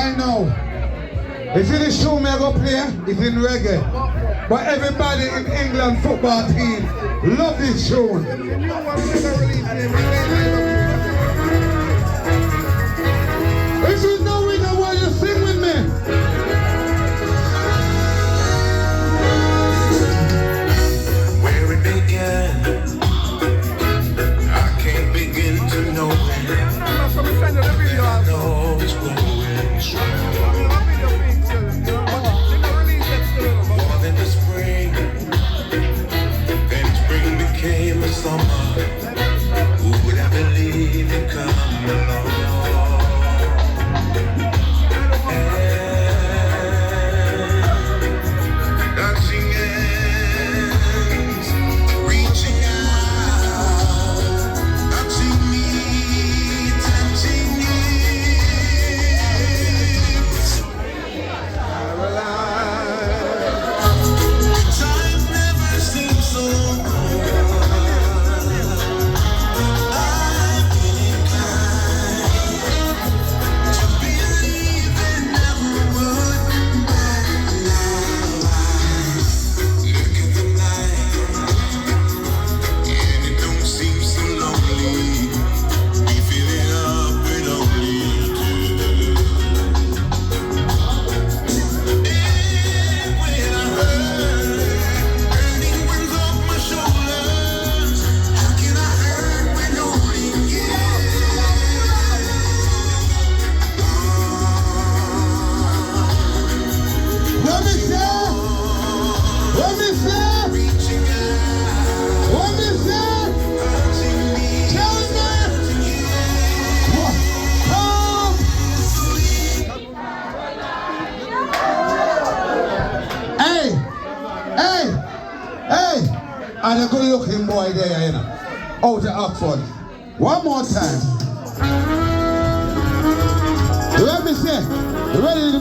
Right now, you see the show me I go play? It's in reggae. But everybody in England football team love this tune. If you know it, I want you to sing with me. Where it began, I can't begin to know it. I know it's growing strong. More than the spring, then spring became a summer. Who would have believed it come along? Touching hands, reaching out, touching me, touching lips. Time never seems so good. I've been inclined to believe it never would, but now look at the night, and it don't seem so lonely. We fill it up with only two. And when I heard burning winds off my shoulders, how can I hurt when holding you? Let me say, let me say, Reaching out, let me say, touching me, tell me. What? Come. Hey, hey, hey. And a good looking boy there, you know. Out of Oxford. One more time. Let me say, ready to